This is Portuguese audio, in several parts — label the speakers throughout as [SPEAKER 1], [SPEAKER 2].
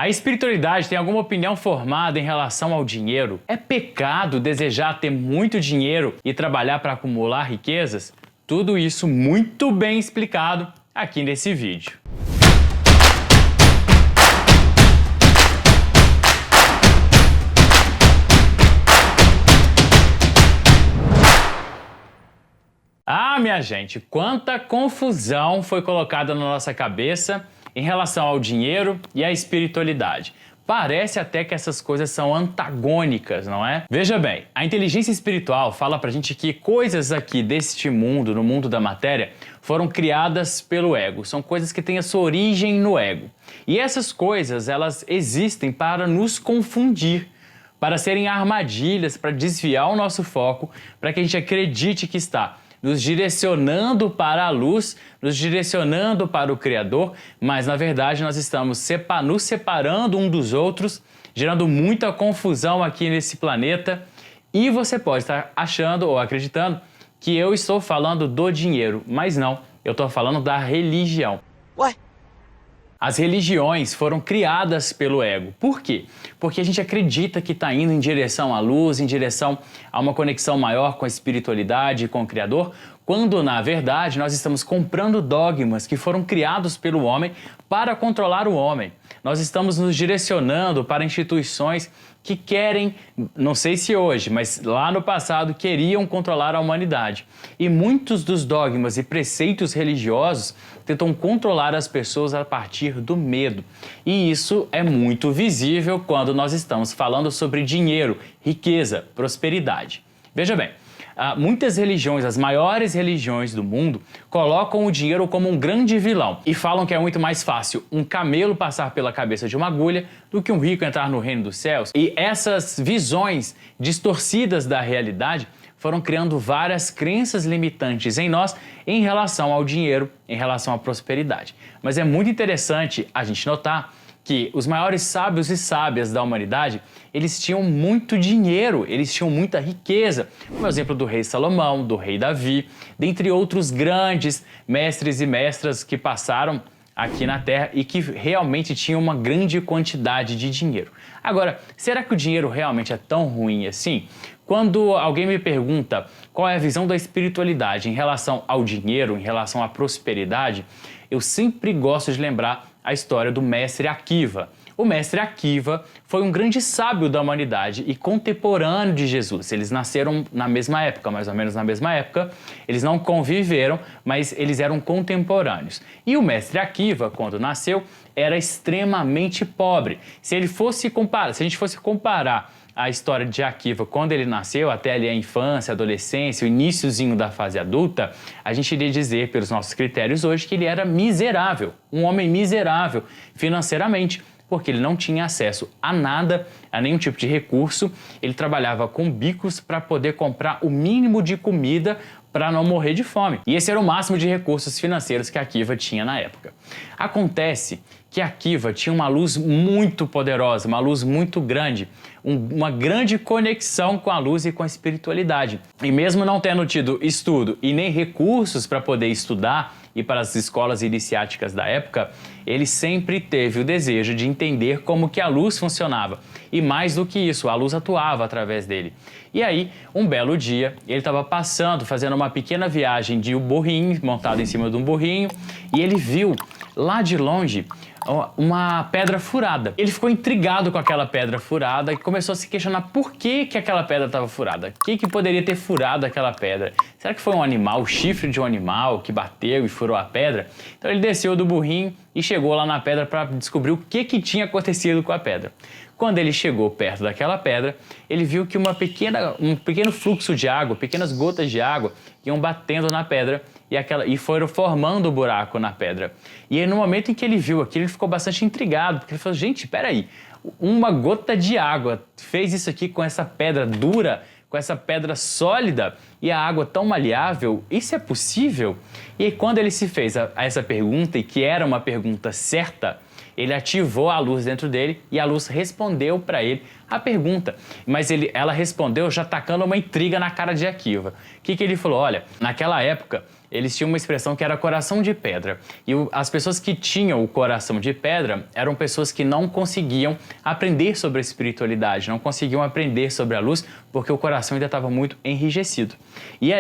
[SPEAKER 1] A espiritualidade tem alguma opinião formada em relação ao dinheiro? É pecado desejar ter muito dinheiro e trabalhar para acumular riquezas? Tudo isso muito bem explicado aqui nesse vídeo. Ah, minha gente, quanta confusão foi colocada na nossa cabeça em relação ao dinheiro e à espiritualidade. Parece até que essas coisas são antagônicas, não é? Veja bem, a inteligência espiritual fala pra gente que coisas aqui deste mundo, no mundo da matéria, foram criadas pelo ego. São coisas que têm a sua origem no ego. E essas coisas, elas existem para nos confundir, para serem armadilhas, para desviar o nosso foco, para que a gente acredite que está nos direcionando para a luz, nos direcionando para o Criador, mas na verdade nós estamos nos separando um dos outros, gerando muita confusão aqui nesse planeta, e você pode estar achando ou acreditando que eu estou falando do dinheiro, mas não, eu estou falando da religião. Ué? As religiões foram criadas pelo ego. Por quê? Porque a gente acredita que está indo em direção à luz, em direção a uma conexão maior com a espiritualidade e com o Criador, quando, na verdade, nós estamos comprando dogmas que foram criados pelo homem para controlar o homem. Nós estamos nos direcionando para instituições que querem, não sei se hoje, mas lá no passado, queriam controlar a humanidade. E muitos dos dogmas e preceitos religiosos tentam controlar as pessoas a partir do medo. E isso é muito visível quando nós estamos falando sobre dinheiro, riqueza, prosperidade. Veja bem, muitas religiões, as maiores religiões do mundo, colocam o dinheiro como um grande vilão e falam que é muito mais fácil um camelo passar pela cabeça de uma agulha do que um rico entrar no reino dos céus. E essas visões distorcidas da realidade foram criando várias crenças limitantes em nós em relação ao dinheiro, em relação à prosperidade. Mas é muito interessante a gente notar que os maiores sábios e sábias da humanidade, eles tinham muito dinheiro, eles tinham muita riqueza. Como exemplo do rei Salomão, do rei Davi, dentre outros grandes mestres e mestras que passaram aqui na Terra e que realmente tinham uma grande quantidade de dinheiro. Agora, será que o dinheiro realmente é tão ruim assim? Quando alguém me pergunta qual é a visão da espiritualidade em relação ao dinheiro, em relação à prosperidade, eu sempre gosto de lembrar a história do mestre Akiva. O mestre Akiva foi um grande sábio da humanidade e contemporâneo de Jesus. Eles nasceram na mesma época, mais ou menos na mesma época. Eles não conviveram, mas eles eram contemporâneos. E o mestre Akiva, quando nasceu, era extremamente pobre. Se a gente fosse comparar a história de Akiva quando ele nasceu, até ali a infância, a adolescência, o iniciozinho da fase adulta, a gente iria dizer, pelos nossos critérios hoje, que ele era miserável, um homem miserável financeiramente, porque ele não tinha acesso a nada, a nenhum tipo de recurso, ele trabalhava com bicos para poder comprar o mínimo de comida para não morrer de fome. E esse era o máximo de recursos financeiros que Akiva tinha na época. Acontece que Akiva tinha uma luz muito poderosa, uma luz muito grande, uma grande conexão com a luz e com a espiritualidade. E mesmo não tendo tido estudo e nem recursos para poder estudar e para as escolas iniciáticas da época, ele sempre teve o desejo de entender como que a luz funcionava. E mais do que isso, a luz atuava através dele. E aí, um belo dia, ele estava passando, fazendo uma pequena viagem de um burrinho, montado em cima de um burrinho, e ele viu lá de longe uma pedra furada. Ele ficou intrigado com aquela pedra furada e começou a se questionar por que aquela pedra estava furada. O que poderia ter furado aquela pedra? Será que foi um animal, o chifre de um animal que bateu e furou a pedra? Então ele desceu do burrinho e chegou lá na pedra para descobrir o que tinha acontecido com a pedra. Quando ele chegou perto daquela pedra, ele viu que um pequeno fluxo de água, pequenas gotas de água, iam batendo na pedra e foram formando o buraco na pedra. E aí, no momento em que ele viu aquilo, ele ficou bastante intrigado, porque ele falou, gente, peraí, uma gota de água fez isso aqui com essa pedra dura, com essa pedra sólida e a água tão maleável, isso é possível? E aí, quando ele se fez essa pergunta, e que era uma pergunta certa, ele ativou a luz dentro dele e a luz respondeu para ele a pergunta. Mas ela respondeu já tacando uma intriga na cara de Akiva. O que ele falou? Olha, naquela época eles tinham uma expressão que era coração de pedra. E as pessoas que tinham o coração de pedra eram pessoas que não conseguiam aprender sobre a espiritualidade, não conseguiam aprender sobre a luz, porque o coração ainda estava muito enrijecido. E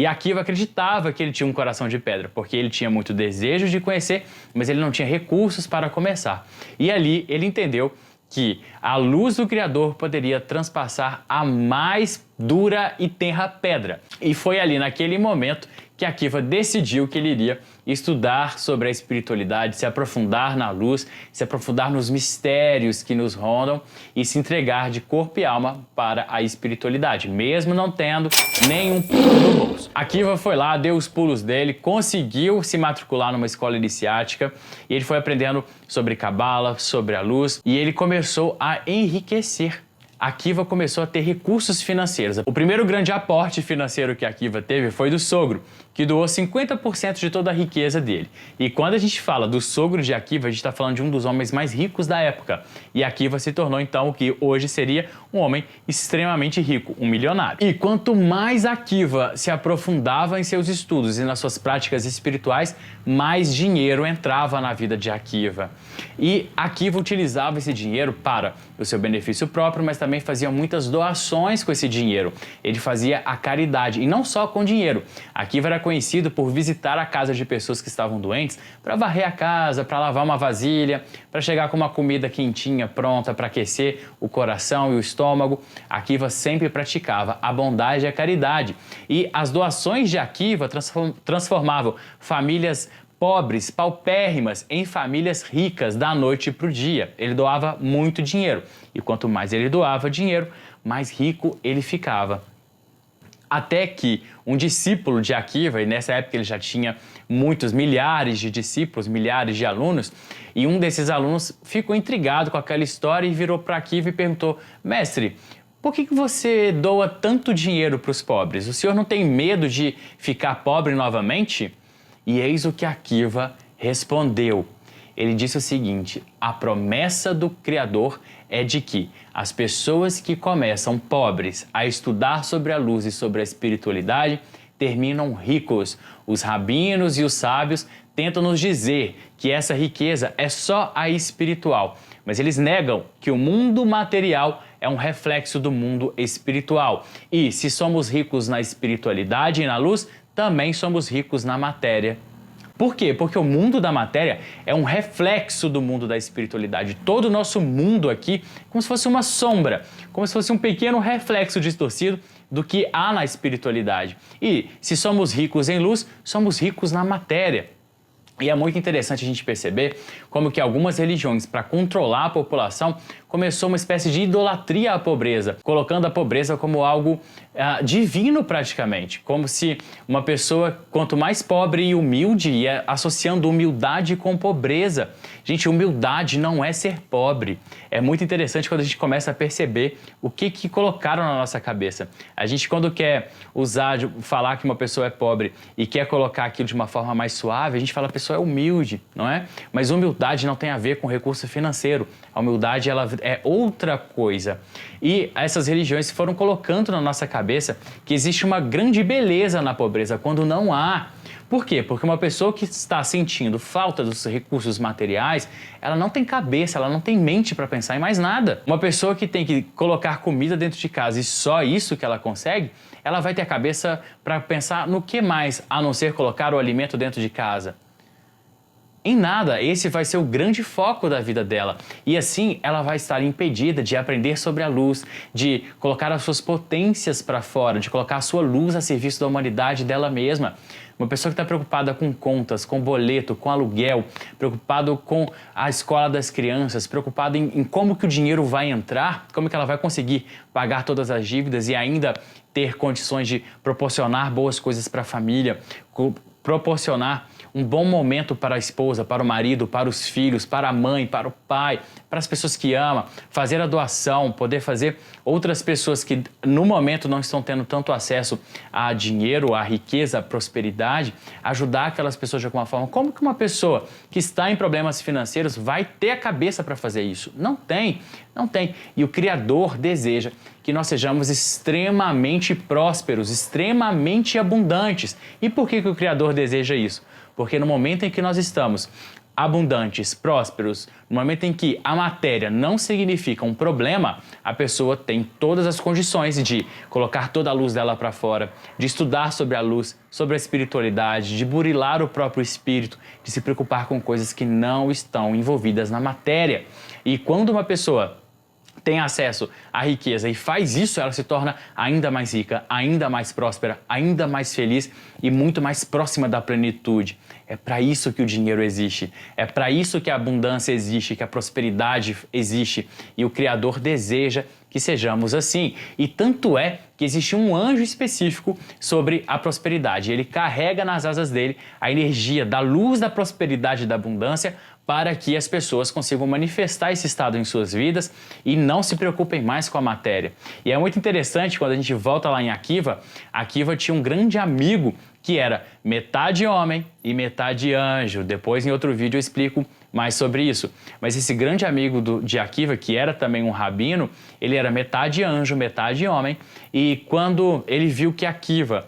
[SPEAKER 1] Akiva acreditava que ele tinha um coração de pedra, porque ele tinha muito desejo de conhecer, mas ele não tinha recursos para começar. E ali ele entendeu que a luz do Criador poderia transpassar a mais dura e tenra pedra. E foi ali naquele momento que Akiva decidiu que ele iria estudar sobre a espiritualidade, se aprofundar na luz, se aprofundar nos mistérios que nos rondam e se entregar de corpo e alma para a espiritualidade, mesmo não tendo nenhum pulo no bolso. Akiva foi lá, deu os pulos dele, conseguiu se matricular numa escola iniciática e ele foi aprendendo sobre Cabala, sobre a luz e ele começou a enriquecer. Akiva começou a ter recursos financeiros. O primeiro grande aporte financeiro que Akiva teve foi do sogro, que doou 50% de toda a riqueza dele. E quando a gente fala do sogro de Akiva, a gente está falando de um dos homens mais ricos da época. E Akiva se tornou então o que hoje seria um homem extremamente rico, um milionário. E quanto mais Akiva se aprofundava em seus estudos e nas suas práticas espirituais, mais dinheiro entrava na vida de Akiva. E Akiva utilizava esse dinheiro para o seu benefício próprio, mas também fazia muitas doações com esse dinheiro. Ele fazia a caridade, e não só com dinheiro. Akiva era conhecido por visitar a casa de pessoas que estavam doentes para varrer a casa, para lavar uma vasilha, para chegar com uma comida quentinha pronta para aquecer o coração e o estômago. Akiva sempre praticava a bondade e a caridade. E as doações de Akiva transformavam famílias pobres, paupérrimas, em famílias ricas da noite para o dia. Ele doava muito dinheiro. E quanto mais ele doava dinheiro, mais rico ele ficava. Até que um discípulo de Akiva, e nessa época ele já tinha milhares de discípulos, milhares de alunos, e um desses alunos ficou intrigado com aquela história e virou para Akiva e perguntou: mestre, por que você doa tanto dinheiro para os pobres? O senhor não tem medo de ficar pobre novamente? E eis o que Akiva respondeu. Ele disse o seguinte: a promessa do Criador é de que as pessoas que começam pobres a estudar sobre a luz e sobre a espiritualidade terminam ricos. Os rabinos e os sábios tentam nos dizer que essa riqueza é só a espiritual, mas eles negam que o mundo material é um reflexo do mundo espiritual. E se somos ricos na espiritualidade e na luz, também somos ricos na matéria. Por quê? Porque o mundo da matéria é um reflexo do mundo da espiritualidade. Todo o nosso mundo aqui, como se fosse uma sombra, como se fosse um pequeno reflexo distorcido do que há na espiritualidade. E se somos ricos em luz, somos ricos na matéria. E é muito interessante a gente perceber como que algumas religiões, para controlar a população, começou uma espécie de idolatria à pobreza, colocando a pobreza como algo divino praticamente, como se uma pessoa, quanto mais pobre e humilde, ia associando humildade com pobreza. Gente, humildade não é ser pobre. É muito interessante quando a gente começa a perceber o que colocaram na nossa cabeça. A gente, quando quer falar que uma pessoa é pobre e quer colocar aquilo de uma forma mais suave, a gente fala que a pessoa é humilde, não é? Mas humildade não tem a ver com recurso financeiro. A humildade, ela é outra coisa. E essas religiões foram colocando na nossa cabeça que existe uma grande beleza na pobreza, quando não há. Por quê? Porque uma pessoa que está sentindo falta dos recursos materiais, ela não tem cabeça, ela não tem mente para pensar em mais nada. Uma pessoa que tem que colocar comida dentro de casa e só isso que ela consegue, ela vai ter a cabeça para pensar no que mais, a não ser colocar o alimento dentro de casa. Em nada, esse vai ser o grande foco da vida dela. E assim, ela vai estar impedida de aprender sobre a luz, de colocar as suas potências para fora, de colocar a sua luz a serviço da humanidade dela mesma. Uma pessoa que está preocupada com contas, com boleto, com aluguel, preocupado com a escola das crianças, preocupada em como que o dinheiro vai entrar, como que ela vai conseguir pagar todas as dívidas e ainda ter condições de proporcionar boas coisas para a família, proporcionar um bom momento para a esposa, para o marido, para os filhos, para a mãe, para o pai, para as pessoas que ama, fazer a doação, poder fazer outras pessoas que no momento não estão tendo tanto acesso a dinheiro, a riqueza, a prosperidade, ajudar aquelas pessoas de alguma forma. Como que uma pessoa que está em problemas financeiros vai ter a cabeça para fazer isso? Não tem, não tem. E o Criador deseja que nós sejamos extremamente prósperos, extremamente abundantes. E por que o Criador deseja isso? Porque no momento em que nós estamos abundantes, prósperos, no momento em que a matéria não significa um problema, a pessoa tem todas as condições de colocar toda a luz dela para fora, de estudar sobre a luz, sobre a espiritualidade, de burilar o próprio espírito, de se preocupar com coisas que não estão envolvidas na matéria. E quando uma pessoa tem acesso à riqueza e faz isso, ela se torna ainda mais rica, ainda mais próspera, ainda mais feliz e muito mais próxima da plenitude. É para isso que o dinheiro existe, é para isso que a abundância existe, que a prosperidade existe e o Criador deseja que sejamos assim. E tanto é que existe um anjo específico sobre a prosperidade. Ele carrega nas asas dele a energia da luz da prosperidade e da abundância para que as pessoas consigam manifestar esse estado em suas vidas e não se preocupem mais com a matéria. E é muito interessante quando a gente volta lá em Akiva, Akiva tinha um grande amigo que era metade homem e metade anjo. Depois, em outro vídeo, eu explico mais sobre isso. Mas esse grande amigo de Akiva, que era também um rabino, ele era metade anjo, metade homem. E quando ele viu que Akiva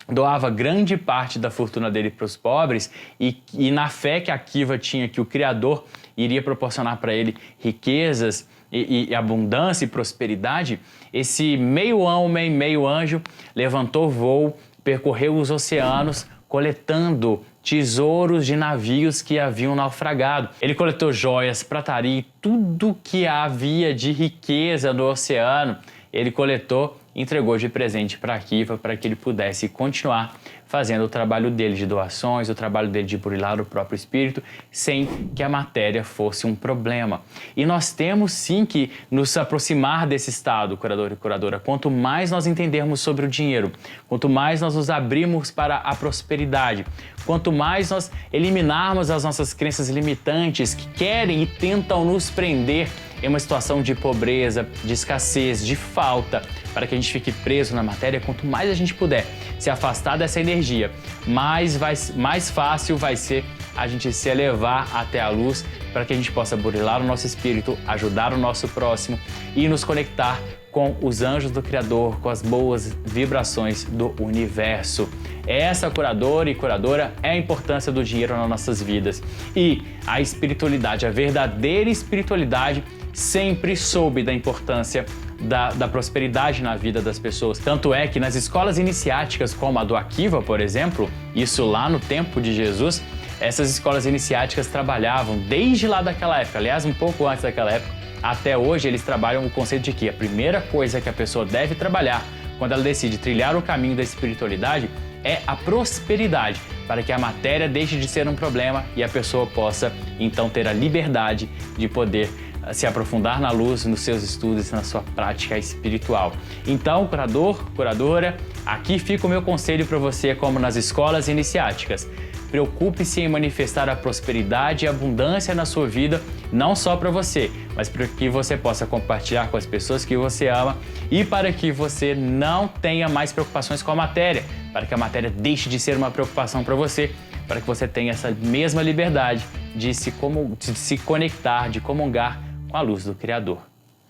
[SPEAKER 1] doava grande parte da fortuna dele para os pobres e na fé que Akiva tinha que o Criador iria proporcionar para ele riquezas e abundância e prosperidade, esse meio homem, meio anjo levantou voo, percorreu os oceanos, coletando tesouros de navios que haviam naufragado. Ele coletou joias, prataria e tudo que havia de riqueza no oceano. Ele coletou e entregou de presente para Akiva para que ele pudesse continuar fazendo o trabalho dele de doações, o trabalho dele de burilar o próprio espírito, sem que a matéria fosse um problema. E nós temos sim que nos aproximar desse estado, curador e curadora. Quanto mais nós entendermos sobre o dinheiro, quanto mais nós nos abrirmos para a prosperidade, quanto mais nós eliminarmos as nossas crenças limitantes que querem e tentam nos prender em uma situação de pobreza, de escassez, de falta, para que a gente fique preso na matéria, quanto mais a gente puder se afastar dessa energia, mais fácil vai ser a gente se elevar até a luz para que a gente possa burilar o nosso espírito, ajudar o nosso próximo e nos conectar com os anjos do Criador, com as boas vibrações do universo. Essa, curadora e curadora, é a importância do dinheiro nas nossas vidas. E a espiritualidade, a verdadeira espiritualidade, sempre soube da importância da prosperidade na vida das pessoas. Tanto é que nas escolas iniciáticas, como a do Akiva, por exemplo, isso lá no tempo de Jesus, essas escolas iniciáticas trabalhavam desde lá daquela época, aliás, um pouco antes daquela época, até hoje eles trabalham o conceito de que a primeira coisa que a pessoa deve trabalhar quando ela decide trilhar o caminho da espiritualidade é a prosperidade, para que a matéria deixe de ser um problema e a pessoa possa então ter a liberdade de poder se aprofundar na luz, nos seus estudos e na sua prática espiritual. Então, curador, curadora, aqui fica o meu conselho para você, como nas escolas iniciáticas. Preocupe-se em manifestar a prosperidade e abundância na sua vida, não só para você, mas para que você possa compartilhar com as pessoas que você ama e para que você não tenha mais preocupações com a matéria, para que a matéria deixe de ser uma preocupação para você, para que você tenha essa mesma liberdade de se conectar, de comungar com a luz do Criador.